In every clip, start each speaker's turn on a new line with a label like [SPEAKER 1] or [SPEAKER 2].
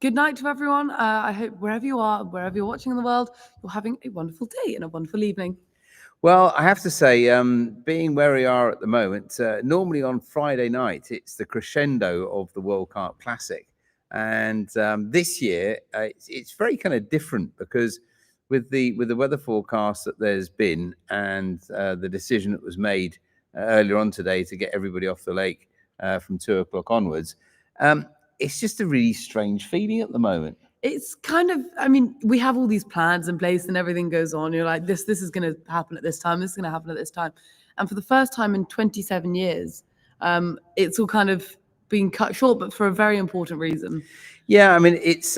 [SPEAKER 1] Good night to everyone. I hope wherever you are, wherever you're watching in the world, you're having a wonderful day and a wonderful evening.
[SPEAKER 2] Well, I have to say, being where we are at the moment, normally on Friday night, it's the crescendo of the World Carp Classic. And this year, it's very kind of different because with the weather forecast that there's been and the decision that was made earlier on today to get everybody off the lake from 2 o'clock onwards, it's just a really strange feeling at the moment.
[SPEAKER 1] It's kind of, I mean, we have all these plans in place and everything goes on. You're like, this is going to happen at this time. This is going to happen at this time. And for the first time in 27 years, it's all kind of being cut short, but for a very important reason.
[SPEAKER 2] Yeah, I mean, it's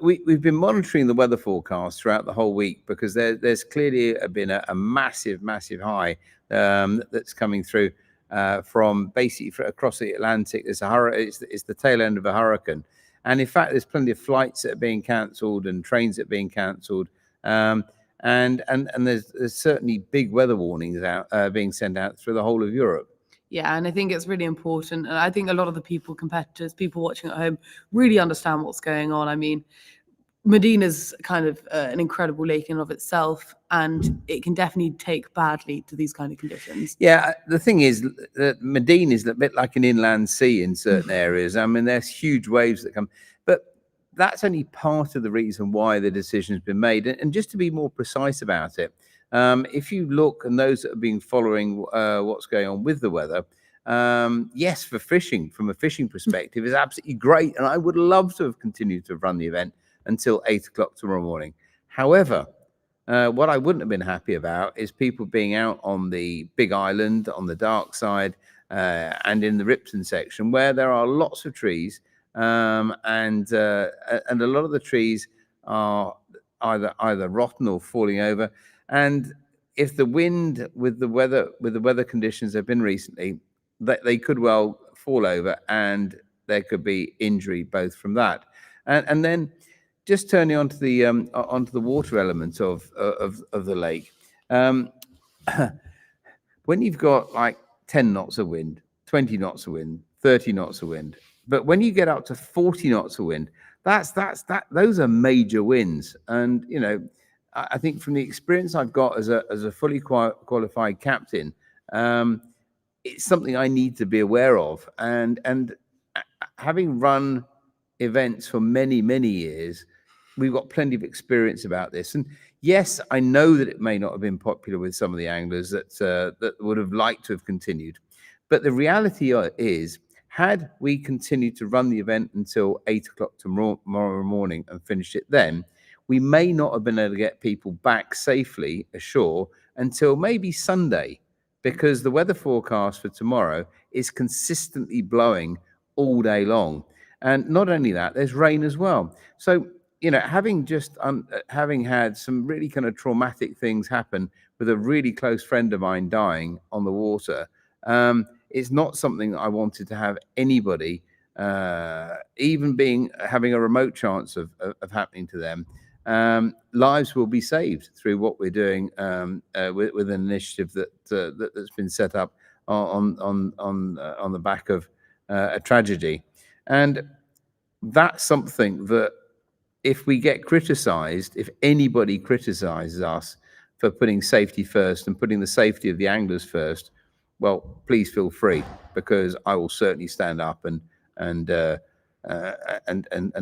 [SPEAKER 2] we've been monitoring the weather forecast throughout the whole week because there's clearly been a massive high that's coming through from basically across the Atlantic. It's the tail end of a hurricane, and in fact, there's plenty of flights that are being cancelled and trains that are being cancelled, and there's certainly big weather warnings out being sent out through the whole of Europe.
[SPEAKER 1] Yeah, and I think it's really important. And I think a lot of the competitors, people watching at home, really understand what's going on. I mean, Medina's kind of an incredible lake in and of itself, and it can definitely take badly to these kind of conditions.
[SPEAKER 2] Yeah, the thing is that Medina is a bit like an inland sea in certain areas. I mean, there's huge waves that come, but that's only part of the reason why the decision has been made. And just to be more precise about it, if you look, and those that have been following what's going on with the weather, yes, for fishing, from a fishing perspective, is absolutely great. And I would love to have continued to run the event until 8 o'clock tomorrow morning. However, what I wouldn't have been happy about is people being out on the Big Island, on the dark side, and in the Ripton section, where there are lots of trees, and a lot of the trees are either rotten or falling over. And if the wind with the weather conditions have been recently, they could well fall over, and there could be injury both from that. And then just turning onto the water element of the lake, when you've got like 10 knots of wind, 20 knots of wind, 30 knots of wind, but when you get up to 40 knots of wind, those are major winds. And you know, I think from the experience I've got as a fully qualified captain, it's something I need to be aware of. And having run events for many years, we've got plenty of experience about this. And yes, I know that it may not have been popular with some of the anglers that would have liked to have continued. But the reality is, had we continued to run the event until 8 o'clock tomorrow morning and finished it then, we may not have been able to get people back safely ashore until maybe Sunday, because the weather forecast for tomorrow is consistently blowing all day long. And not only that, there's rain as well. So, you know, having had some really kind of traumatic things happen with a really close friend of mine dying on the water, it's not something that I wanted to have anybody, even having a remote chance of happening to them. Lives will be saved through what we're doing with an initiative that's been set up on the back of a tragedy. And that's something that, if we get criticized, if anybody criticizes us for putting safety first and putting the safety of the anglers first, well, please feel free, because I will certainly stand up and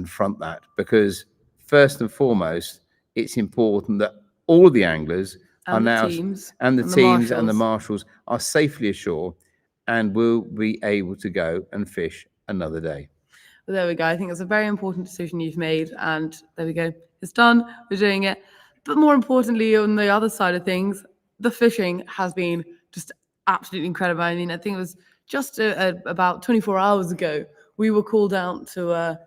[SPEAKER 2] front that. Because first and foremost, it's important that all the anglers and the teams and the marshals are safely ashore and will be able to go and fish another day.
[SPEAKER 1] Well, there we go. I think it's a very important decision you've made, and there we go. It's done. We're doing it. But more importantly, on the other side of things, the fishing has been just absolutely incredible. I mean, I think it was just about 24 hours ago we were called out to a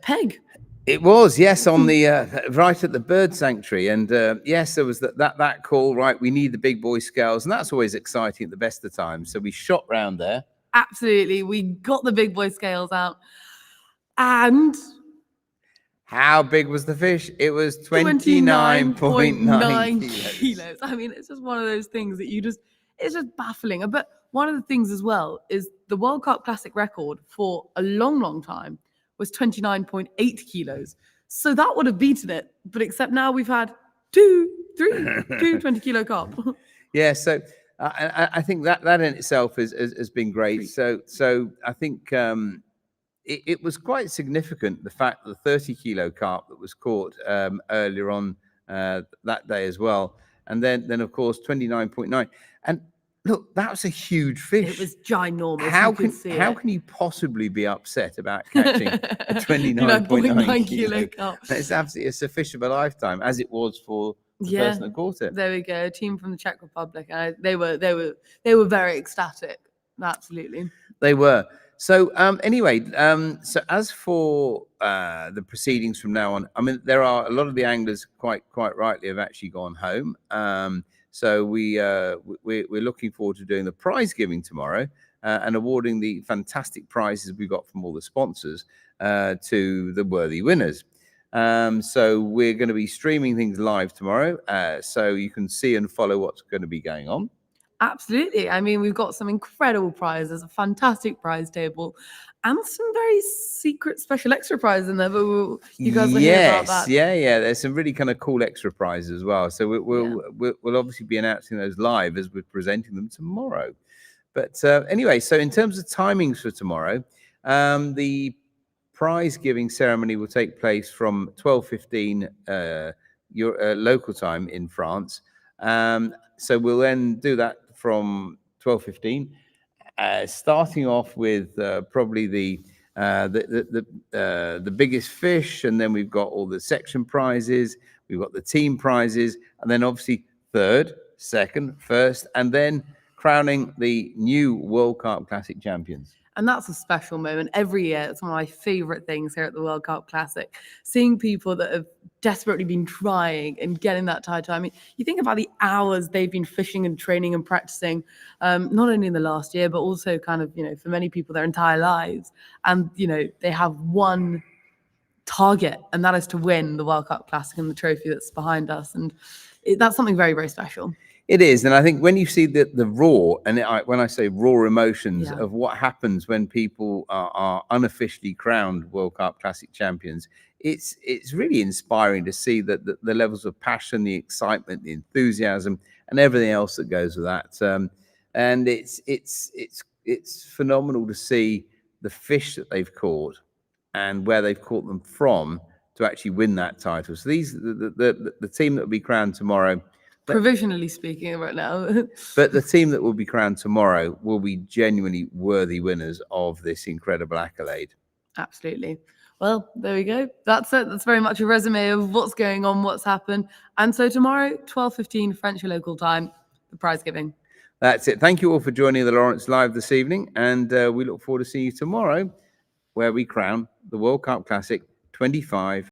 [SPEAKER 1] peg.
[SPEAKER 2] It was, yes, on the right at the bird sanctuary, and yes, there was that call. Right, we need the big boy scales, and that's always exciting at the best of times. So we shot round there.
[SPEAKER 1] Absolutely, we got the big boy scales out, and
[SPEAKER 2] how big was the fish? It was 29.9
[SPEAKER 1] kilos. I mean, it's just one of those things that it's just baffling. But one of the things as well is the World Carp Classic record for a long time was 29.8 kilos. So that would have beaten it. But except now we've had two 20-kilo carp.
[SPEAKER 2] Yeah, so I think that in itself has been great. So I think it was quite significant, the fact that the 30-kilo carp that was caught earlier on that day as well, and then of course 29.9. And look, that was a huge fish.
[SPEAKER 1] It was ginormous.
[SPEAKER 2] How
[SPEAKER 1] can
[SPEAKER 2] you possibly be upset about catching a 29.9
[SPEAKER 1] kilo carp?
[SPEAKER 2] It's absolutely a fish of a lifetime, as it was for the person that caught it.
[SPEAKER 1] There we go. A team from the Czech Republic. They were very ecstatic. Absolutely.
[SPEAKER 2] They were. So anyway, so as for the proceedings from now on, I mean, there are a lot of the anglers quite rightly have actually gone home. So we're looking forward to doing the prize giving tomorrow and awarding the fantastic prizes we got from all the sponsors to the worthy winners. So we're going to be streaming things live tomorrow, so you can see and follow what's going to be going on.
[SPEAKER 1] Absolutely. I mean, we've got some incredible prizes, a fantastic prize table, and some very secret special extra prizes in there. But you guys will hear about that.
[SPEAKER 2] Yeah. There's some really kind of cool extra prizes as well. So we'll obviously be announcing those live as we're presenting them tomorrow. But anyway, so in terms of timings for tomorrow, the prize giving ceremony will take place from 12:15 your local time in France. So we'll then do that from 12:15, starting off with probably the biggest fish, and then we've got all the section prizes, we've got the team prizes, and then obviously third, second, first, and then crowning the new World Carp Classic champions.
[SPEAKER 1] And that's a special moment every year. It's one of my favorite things here at the World Carp Classic, seeing people that have desperately been trying and getting that title. I mean, you think about the hours they've been fishing and training and practicing, not only in the last year, but also kind of, for many people, their entire lives. And, they have one target, and that is to win the World Carp Classic and the trophy that's behind us. And that's something very, very special.
[SPEAKER 2] It is, and I think when you see the raw, and when I say raw emotions of what happens when people are unofficially crowned World Carp Classic champions, it's really inspiring to see that the levels of passion, the excitement, the enthusiasm, and everything else that goes with that. And it's phenomenal to see the fish that they've caught and where they've caught them from to actually win that title. So the team that will be crowned tomorrow.
[SPEAKER 1] Provisionally speaking right now.
[SPEAKER 2] But the team that will be crowned tomorrow will be genuinely worthy winners of this incredible accolade.
[SPEAKER 1] Absolutely. Well, there we go. That's it. That's very much a resume of what's going on, what's happened. And so tomorrow, 12:15 French local time, the prize giving.
[SPEAKER 2] That's it. Thank you all for joining the Lawrence Live this evening. And we look forward to seeing you tomorrow, where we crown the World Carp Classic 25